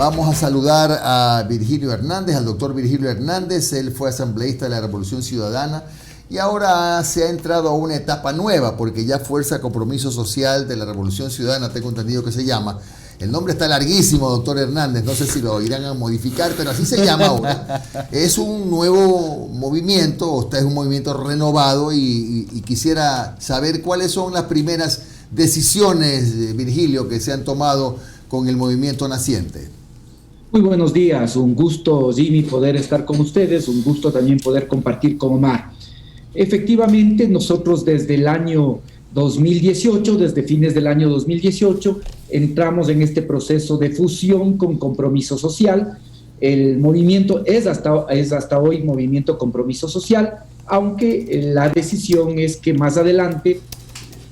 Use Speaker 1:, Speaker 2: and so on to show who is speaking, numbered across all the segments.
Speaker 1: Vamos a saludar a Virgilio Hernández, al doctor Virgilio Hernández. Él fue asambleísta de la Revolución Ciudadana y ahora se ha entrado a una etapa nueva porque ya Fuerza Compromiso Social de la Revolución Ciudadana, tengo entendido que se llama. El nombre está larguísimo, doctor Hernández, no sé si lo irán a modificar, pero así se llama ahora. Es un nuevo movimiento, o es un movimiento renovado y quisiera saber cuáles son las primeras decisiones, Virgilio, que se han tomado con el movimiento naciente.
Speaker 2: Muy buenos días, un gusto, Jimmy, poder estar con ustedes, un gusto también poder compartir con Omar. Efectivamente, nosotros desde el año 2018, desde fines del año 2018, entramos en este proceso de fusión con Compromiso Social. El movimiento es hasta hoy Movimiento Compromiso Social, aunque la decisión es que más adelante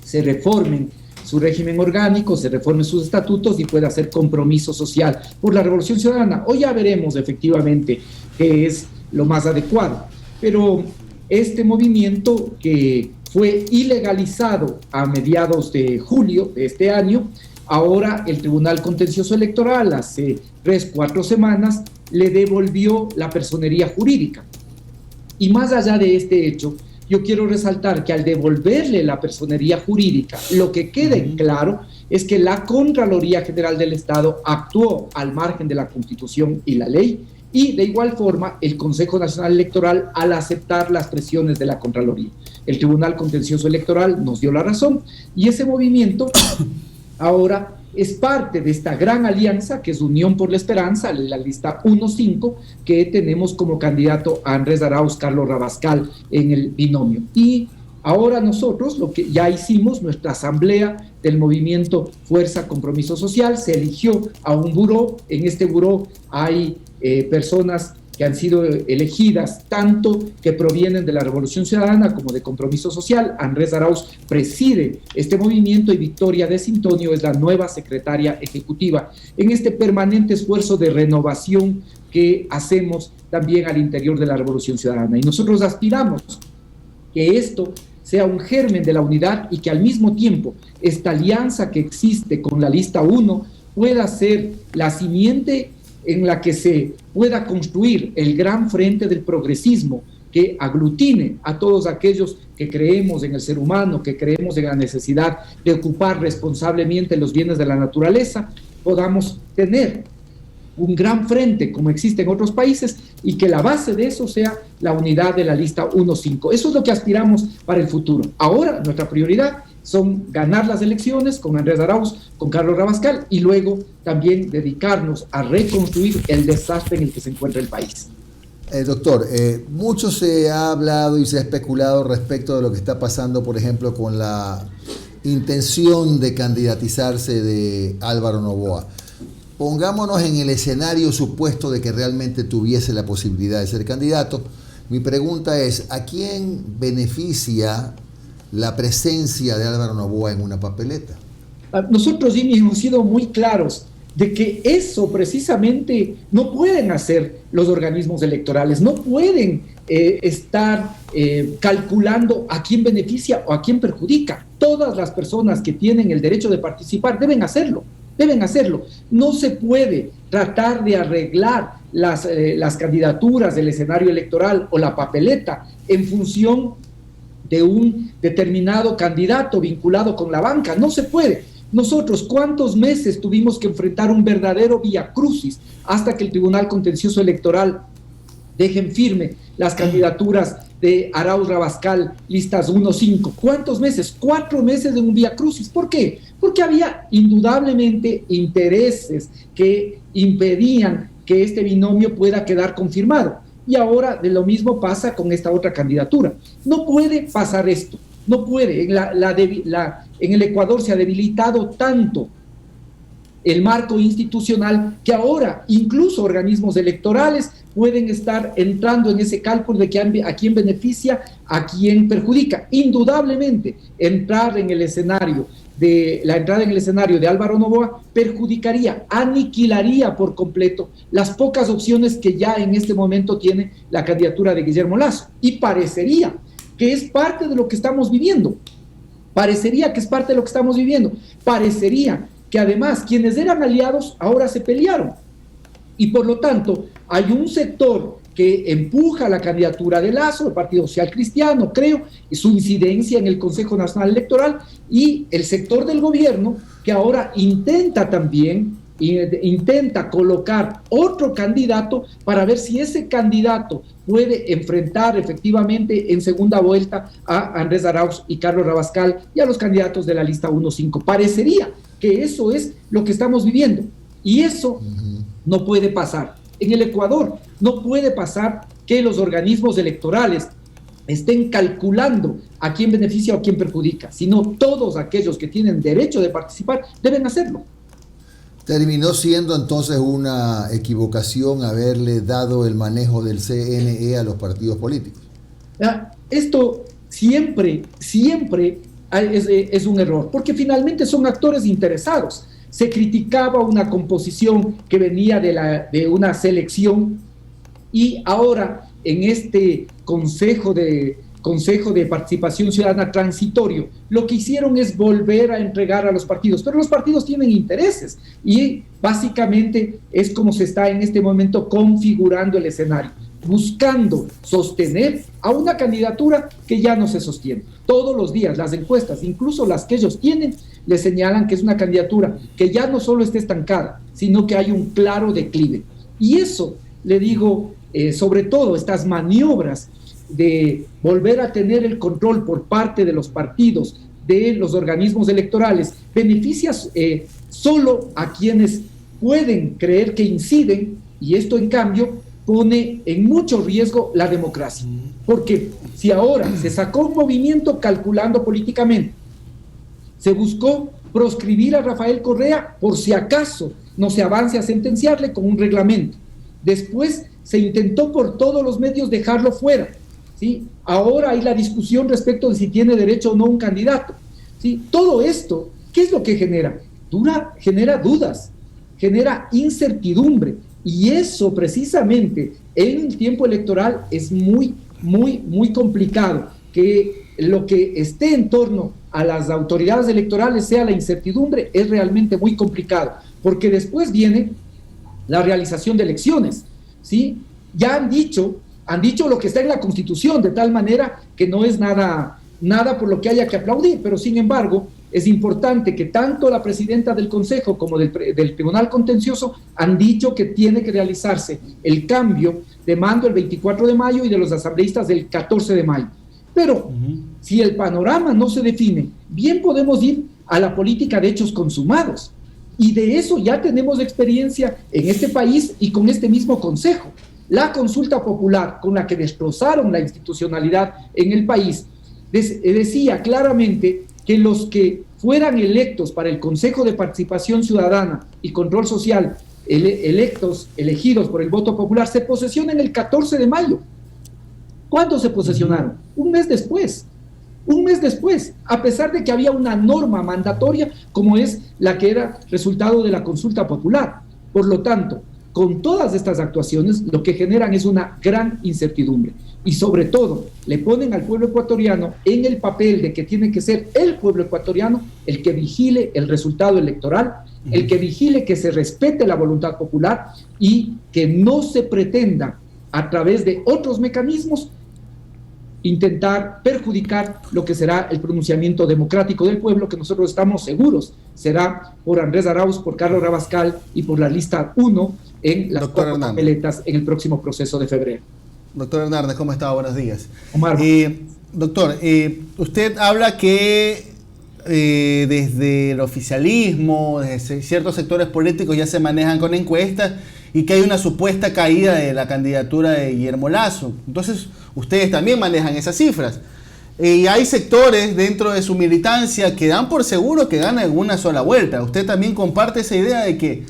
Speaker 2: se reformen su régimen orgánico, se reformen sus estatutos y pueda hacer Compromiso Social por la Revolución Ciudadana. Hoy ya veremos efectivamente qué es lo más adecuado, pero este movimiento que fue ilegalizado a mediados de julio de este año, ahora el Tribunal Contencioso Electoral hace 3-4 semanas le devolvió la personería jurídica. Y más allá de este hecho, yo quiero resaltar que al devolverle la personería jurídica, lo que quede claro es que la Contraloría General del Estado actuó al margen de la Constitución y la ley, y de igual forma el Consejo Nacional Electoral al aceptar las presiones de la Contraloría. El Tribunal Contencioso Electoral nos dio la razón y ese movimiento ahora es parte de esta gran alianza que es Unión por la Esperanza, la lista 1-5, que tenemos como candidato a Andrés Arauz, Carlos Rabascal en el binomio. Y ahora nosotros lo que ya hicimos, nuestra asamblea del movimiento Fuerza Compromiso Social, se eligió a un buró. En este buró hay personas que han sido elegidas tanto que provienen de la Revolución Ciudadana como de Compromiso Social. Andrés Arauz preside este movimiento y Victoria de Sintonio es la nueva secretaria ejecutiva en este permanente esfuerzo de renovación que hacemos también al interior de la Revolución Ciudadana. Y nosotros aspiramos que esto sea un germen de la unidad y que al mismo tiempo esta alianza que existe con la lista 1 pueda ser la simiente en la que se pueda construir el gran frente del progresismo que aglutine a todos aquellos que creemos en el ser humano, que creemos en la necesidad de ocupar responsablemente los bienes de la naturaleza, podamos tener un gran frente como existe en otros países y que la base de eso sea la unidad de la lista 1-5. Eso es lo que aspiramos para el futuro. Ahora nuestra prioridad son ganar las elecciones con Andrés Arauz, con Carlos Rabascal y luego también dedicarnos a reconstruir el desastre en el que se encuentra el país.
Speaker 1: Doctor, mucho se ha hablado y se ha especulado respecto de lo que está pasando, por ejemplo, con la intención de candidatizarse de Álvaro Noboa. Pongámonos en el escenario supuesto de que realmente tuviese la posibilidad de ser candidato. Mi pregunta es, ¿a quién beneficia la presencia de Álvaro Noboa en una papeleta?
Speaker 2: Nosotros, Jimmy, hemos sido muy claros de que eso precisamente no pueden hacer los organismos electorales, no pueden estar calculando a quién beneficia o a quién perjudica. Todas las personas que tienen el derecho de participar deben hacerlo. No se puede tratar de arreglar las candidaturas del escenario electoral o la papeleta en función de un determinado candidato vinculado con la banca. No se puede. Nosotros, ¿cuántos meses tuvimos que enfrentar un verdadero viacrucis hasta que el Tribunal Contencioso Electoral deje en firme las candidaturas de Arauz, Rabascal, listas 1-5? ¿Cuántos meses? 4 meses de un viacrucis. ¿Por qué? Porque había indudablemente intereses que impedían que este binomio pueda quedar confirmado. Y ahora de lo mismo pasa con esta otra candidatura. No puede pasar esto, no puede. En el Ecuador se ha debilitado tanto el marco institucional que ahora incluso organismos electorales pueden estar entrando en ese cálculo de a quién beneficia, a quién perjudica. Indudablemente, la entrada en el escenario de Álvaro Noboa perjudicaría, aniquilaría por completo las pocas opciones que ya en este momento tiene la candidatura de Guillermo Lasso. Y parecería que es parte de lo que estamos viviendo. Parecería que además quienes eran aliados ahora se pelearon. Y por lo tanto, hay un sector que empuja la candidatura de Lasso, el Partido Social Cristiano, creo, y su incidencia en el Consejo Nacional Electoral, y el sector del gobierno que ahora intenta colocar otro candidato para ver si ese candidato puede enfrentar efectivamente en segunda vuelta a Andrés Arauz y Carlos Rabascal y a los candidatos de la lista 1-5. Parecería que eso es lo que estamos viviendo, y eso no puede pasar. En el Ecuador no puede pasar que los organismos electorales estén calculando a quién beneficia o a quién perjudica, sino todos aquellos que tienen derecho de participar deben hacerlo.
Speaker 1: ¿Terminó siendo entonces una equivocación haberle dado el manejo del CNE a los partidos políticos?
Speaker 2: Esto siempre es un error, porque finalmente son actores interesados. Se criticaba una composición que venía de una selección, y ahora en este Consejo de Participación Ciudadana transitorio, lo que hicieron es volver a entregar a los partidos, pero los partidos tienen intereses, y básicamente es como se está en este momento configurando el escenario, buscando sostener a una candidatura que ya no se sostiene. Todos los días las encuestas, incluso las que ellos tienen, le señalan que es una candidatura que ya no solo está estancada, sino que hay un claro declive. Y eso, le digo, sobre todo estas maniobras de volver a tener el control por parte de los partidos, de los organismos electorales, beneficia solo a quienes pueden creer que inciden, y esto en cambio pone en mucho riesgo la democracia. Porque si ahora se sacó un movimiento calculando políticamente, se buscó proscribir a Rafael Correa por si acaso no se avance a sentenciarle con un reglamento. Después se intentó por todos los medios dejarlo fuera, ¿sí? Ahora hay la discusión respecto de si tiene derecho o no un candidato, ¿sí? Todo esto, ¿qué es lo que genera? Genera dudas, genera incertidumbre, y eso precisamente en el tiempo electoral es muy complicado, que lo que esté en torno a las autoridades electorales sea la incertidumbre. Es realmente muy complicado, porque después viene la realización de elecciones, ¿sí? Ya han dicho lo que está en la Constitución, de tal manera que no es nada por lo que haya que aplaudir, pero sin embargo es importante que tanto la presidenta del Consejo como del Tribunal Contencioso han dicho que tiene que realizarse el cambio de mando el 24 de mayo y de los asambleístas del 14 de mayo. Pero si el panorama no se define, bien podemos ir a la política de hechos consumados. Y de eso ya tenemos experiencia en este país y con este mismo Consejo. La consulta popular con la que destrozaron la institucionalidad en el país decía claramente que los que fueran electos para el Consejo de Participación Ciudadana y Control Social, elegidos por el voto popular, se posesionan el 14 de mayo. ¿Cuándo se posesionaron? Un mes después, a pesar de que había una norma mandatoria como es la que era resultado de la consulta popular. Por lo tanto, con todas estas actuaciones, lo que generan es una gran incertidumbre, y sobre todo le ponen al pueblo ecuatoriano en el papel de que tiene que ser el pueblo ecuatoriano el que vigile el resultado electoral, el que vigile que se respete la voluntad popular y que no se pretenda a través de otros mecanismos intentar perjudicar lo que será el pronunciamiento democrático del pueblo, que nosotros estamos seguros será por Andrés Arauz, por Carlos Rabascal y por la lista 1 en las 4 papeletas en el próximo proceso de febrero.
Speaker 3: Doctor Hernández, ¿cómo está? Buenos días.
Speaker 2: Omar.
Speaker 3: Doctor, usted habla que desde el oficialismo, desde ciertos sectores políticos ya se manejan con encuestas y que hay una supuesta caída de la candidatura de Guillermo Lasso. Entonces, ustedes también manejan esas cifras. Y hay sectores dentro de su militancia que dan por seguro que ganan en una sola vuelta. ¿Usted también comparte esa idea de que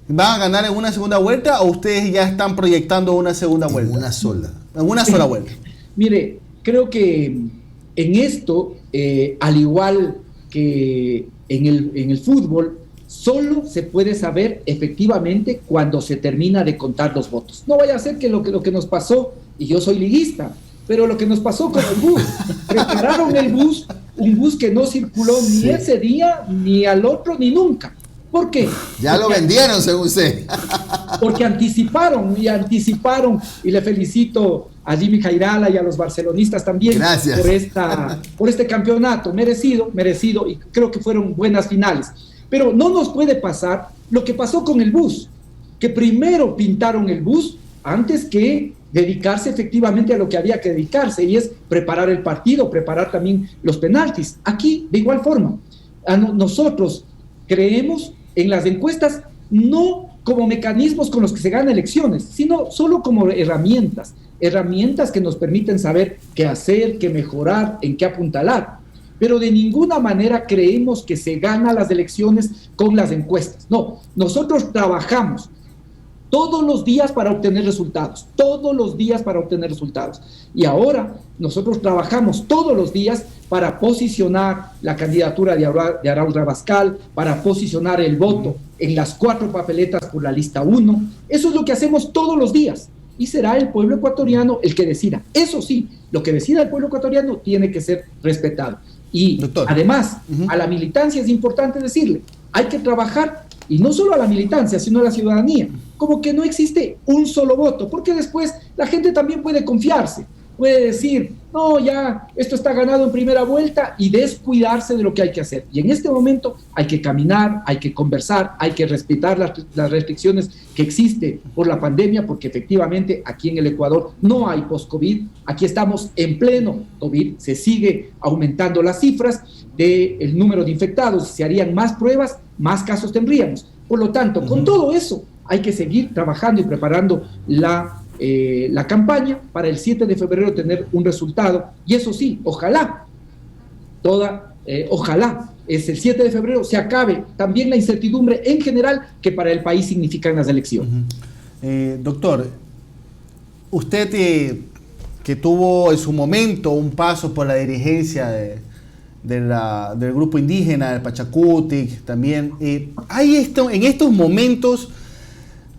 Speaker 3: van a ganar en una segunda vuelta, o ustedes ya están proyectando una segunda vuelta?
Speaker 1: En una sola.
Speaker 3: En una sola vuelta.
Speaker 2: Mire, creo que en esto, al igual que en el fútbol, solo se puede saber efectivamente cuando se termina de contar los votos. No vaya a ser que lo que nos pasó, y yo soy liguista, pero lo que nos pasó con el bus, prepararon el bus, un bus que no circuló ni ese día, ni al otro, ni nunca. ¿Por qué?
Speaker 1: Ya lo vendieron, según usted.
Speaker 2: Porque anticiparon, y le felicito a Jimmy Jairala y a los barcelonistas también.
Speaker 1: Gracias.
Speaker 2: Por este campeonato merecido, y creo que fueron buenas finales. Pero no nos puede pasar lo que pasó con el bus, que primero pintaron el bus antes que dedicarse efectivamente a lo que había que dedicarse, y es preparar el partido, preparar también los penaltis. Aquí, de igual forma, nosotros creemos en las encuestas no como mecanismos con los que se ganan elecciones, sino solo como herramientas que nos permiten saber qué hacer, qué mejorar, en qué apuntalar. Pero de ninguna manera creemos que se ganan las elecciones con las encuestas. No, nosotros trabajamos todos los días para obtener resultados, Y ahora nosotros trabajamos todos los días para posicionar la candidatura de Arauz Rabascal, para posicionar el voto en las 4 papeletas por la lista 1. Eso es lo que hacemos todos los días. Y será el pueblo ecuatoriano el que decida. Eso sí, lo que decida el pueblo ecuatoriano tiene que ser respetado. Y doctor, además, a la militancia es importante decirle, hay que trabajar, y no solo a la militancia, sino a la ciudadanía, como que no existe un solo voto, porque después la gente también puede confiarse, puede decir, no, ya esto está ganado en primera vuelta, y descuidarse de lo que hay que hacer. Y en este momento hay que caminar, hay que conversar, hay que respetar las restricciones que existen por la pandemia, porque efectivamente aquí en el Ecuador no hay post-COVID, aquí estamos en pleno COVID, se sigue aumentando las cifras del número de infectados, si se harían más pruebas, más casos tendríamos. Por lo tanto, con todo eso hay que seguir trabajando y preparando la campaña para el 7 de febrero tener un resultado. Y eso sí, ojalá es el 7 de febrero se acabe también la incertidumbre en general que para el país significan las elecciones.
Speaker 3: Doctor, usted que tuvo en su momento un paso por la dirigencia del grupo indígena, del Pachacutic, también, en estos momentos,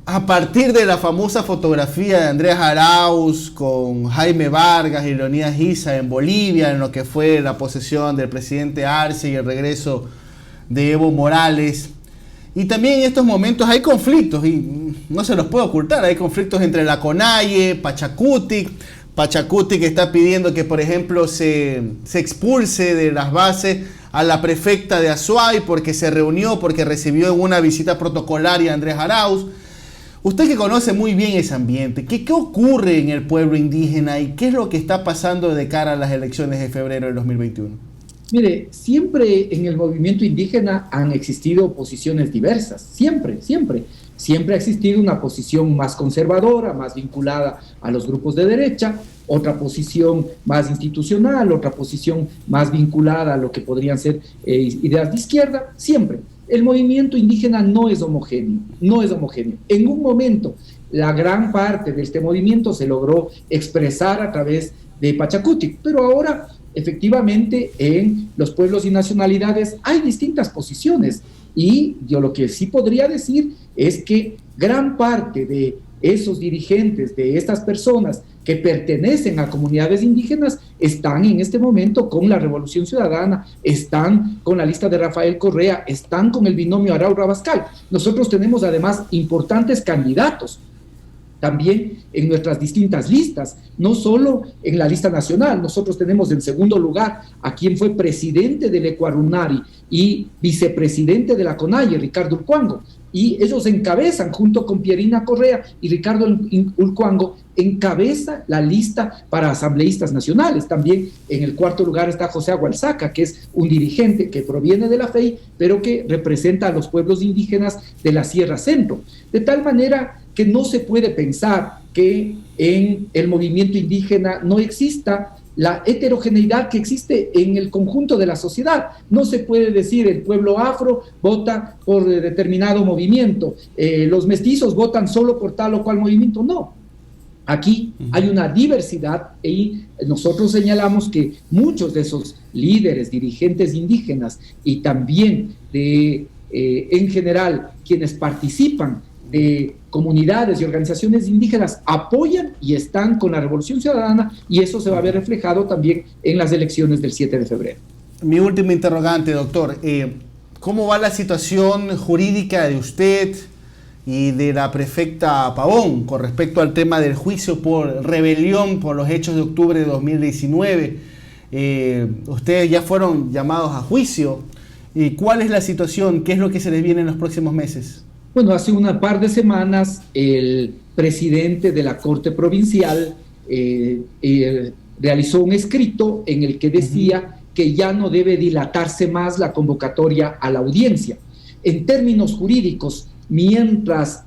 Speaker 3: a partir de la famosa fotografía de Andrés Arauz con Jaime Vargas y Leonidas Issa en Bolivia, en lo que fue la posesión del presidente Arce y el regreso de Evo Morales, y también en estos momentos hay conflictos, y no se los puede ocultar, hay conflictos entre la CONAIE, Pachacutic está pidiendo que, por ejemplo, se expulse de las bases a la prefecta de Azuay porque recibió en una visita protocolaria a Andrés Arauz. Usted que conoce muy bien ese ambiente, ¿qué ocurre en el pueblo indígena y qué es lo que está pasando de cara a las elecciones de febrero del 2021?
Speaker 2: Mire, siempre en el movimiento indígena han existido posiciones diversas, siempre ha existido una posición más conservadora, más vinculada a los grupos de derecha, otra posición más institucional, otra posición más vinculada a lo que podrían ser ideas de izquierda, siempre. El movimiento indígena no es homogéneo. En un momento, la gran parte de este movimiento se logró expresar a través de Pachacutic, pero ahora, efectivamente, en los pueblos y nacionalidades hay distintas posiciones, y yo lo que sí podría decir es que gran parte de esos dirigentes, de estas personas que pertenecen a comunidades indígenas, están en este momento con la Revolución Ciudadana, están con la lista de Rafael Correa, están con el binomio Arauz Rabascal. Nosotros tenemos además importantes candidatos también en nuestras distintas listas, no solo en la lista nacional. Nosotros tenemos en segundo lugar a quien fue presidente del Ecuarunari y vicepresidente de la CONAIE, Ricardo Urcuango, y ellos encabezan, junto con Pierina Correa y Ricardo Urcuango, encabeza la lista para asambleístas nacionales. También en el cuarto lugar está José Agualzaca, que es un dirigente que proviene de la FEI, pero que representa a los pueblos indígenas de la Sierra Centro. De tal manera que no se puede pensar que en el movimiento indígena no exista la heterogeneidad que existe en el conjunto de la sociedad. No se puede decir el pueblo afro vota por determinado movimiento, los mestizos votan solo por tal o cual movimiento. No. Aquí hay una diversidad y nosotros señalamos que muchos de esos líderes, dirigentes indígenas y también en general quienes participan de comunidades y organizaciones indígenas apoyan y están con la Revolución Ciudadana, y eso se va a ver reflejado también en las elecciones del 7 de febrero.
Speaker 3: Mi última interrogante, doctor. ¿cómo va la situación jurídica de usted y de la prefecta Pavón con respecto al tema del juicio por rebelión por los hechos de octubre de 2019? Ustedes ya fueron llamados a juicio. ¿Y cuál es la situación? ¿Qué es lo que se les viene en los próximos meses?
Speaker 2: Bueno, hace una par de semanas el presidente de la Corte Provincial realizó un escrito en el que decía que ya no debe dilatarse más la convocatoria a la audiencia. En términos jurídicos, mientras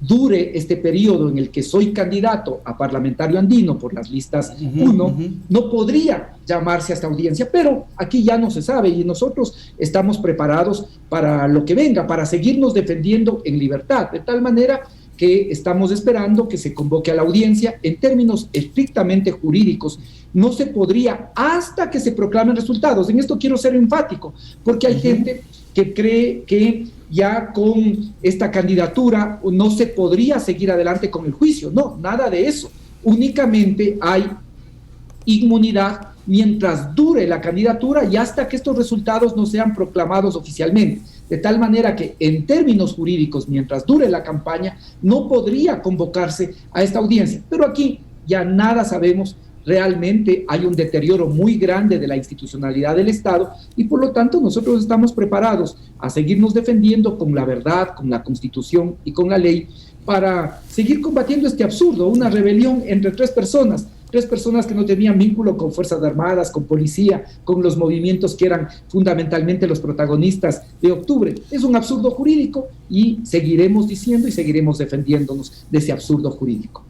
Speaker 2: dure este periodo en el que soy candidato a parlamentario andino por las listas 1, no podría llamarse a esta audiencia, pero aquí ya no se sabe y nosotros estamos preparados para lo que venga, para seguirnos defendiendo en libertad, de tal manera que estamos esperando que se convoque a la audiencia. En términos estrictamente jurídicos, no se podría hasta que se proclamen resultados. En esto quiero ser enfático, porque hay gente que cree que ya con esta candidatura no se podría seguir adelante con el juicio. No, nada de eso. Únicamente hay inmunidad mientras dure la candidatura y hasta que estos resultados no sean proclamados oficialmente. De tal manera que en términos jurídicos, mientras dure la campaña, no podría convocarse a esta audiencia. Pero aquí ya nada sabemos. Realmente hay un deterioro muy grande de la institucionalidad del Estado y por lo tanto nosotros estamos preparados a seguirnos defendiendo con la verdad, con la Constitución y con la ley para seguir combatiendo este absurdo, una rebelión entre tres personas que no tenían vínculo con Fuerzas Armadas, con policía, con los movimientos que eran fundamentalmente los protagonistas de octubre. Es un absurdo jurídico y seguiremos diciendo y seguiremos defendiéndonos de ese absurdo jurídico.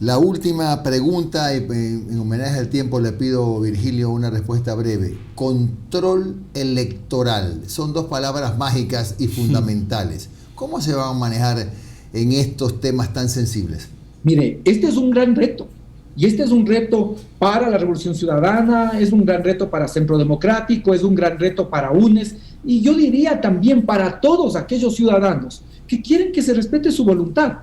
Speaker 1: La última pregunta, en homenaje al tiempo, le pido, Virgilio, una respuesta breve. Control electoral. Son dos palabras mágicas y fundamentales. ¿Cómo se van a manejar en estos temas tan sensibles?
Speaker 2: Mire, este es un gran reto. Y este es un reto para la Revolución Ciudadana, es un gran reto para Centro Democrático, es un gran reto para UNES, y yo diría también para todos aquellos ciudadanos que quieren que se respete su voluntad.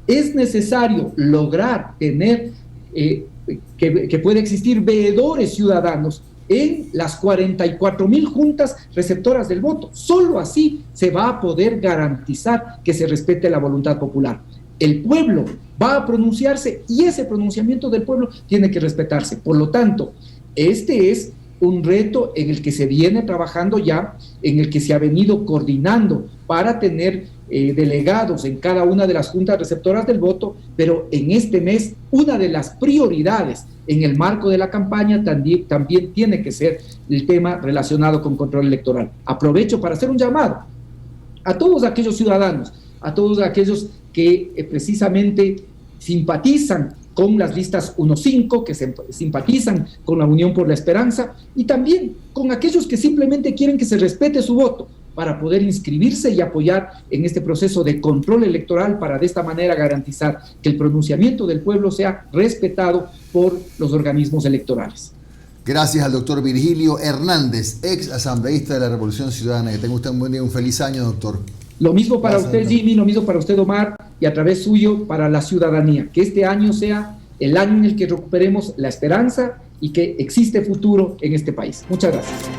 Speaker 2: Es necesario lograr tener, que pueda existir veedores ciudadanos en las 44,000 juntas receptoras del voto. Solo así se va a poder garantizar que se respete la voluntad popular. El pueblo va a pronunciarse y ese pronunciamiento del pueblo tiene que respetarse. Por lo tanto, este es un reto en el que se viene trabajando ya, en el que se ha venido coordinando para tener delegados en cada una de las juntas receptoras del voto, pero en este mes una de las prioridades en el marco de la campaña también tiene que ser el tema relacionado con control electoral. Aprovecho para hacer un llamado a todos aquellos ciudadanos, a todos aquellos que precisamente simpatizan con las listas 1-5, que simpatizan con la Unión por la Esperanza, y también con aquellos que simplemente quieren que se respete su voto para poder inscribirse y apoyar en este proceso de control electoral para de esta manera garantizar que el pronunciamiento del pueblo sea respetado por los organismos electorales.
Speaker 1: Gracias al doctor Virgilio Hernández, ex asambleísta de la Revolución Ciudadana. Que tenga usted un buen día, un feliz año, doctor.
Speaker 2: Lo mismo para usted, Jimmy, lo mismo para usted, Omar, y a través suyo para la ciudadanía. Que este año sea el año en el que recuperemos la esperanza y que existe futuro en este país. Muchas gracias.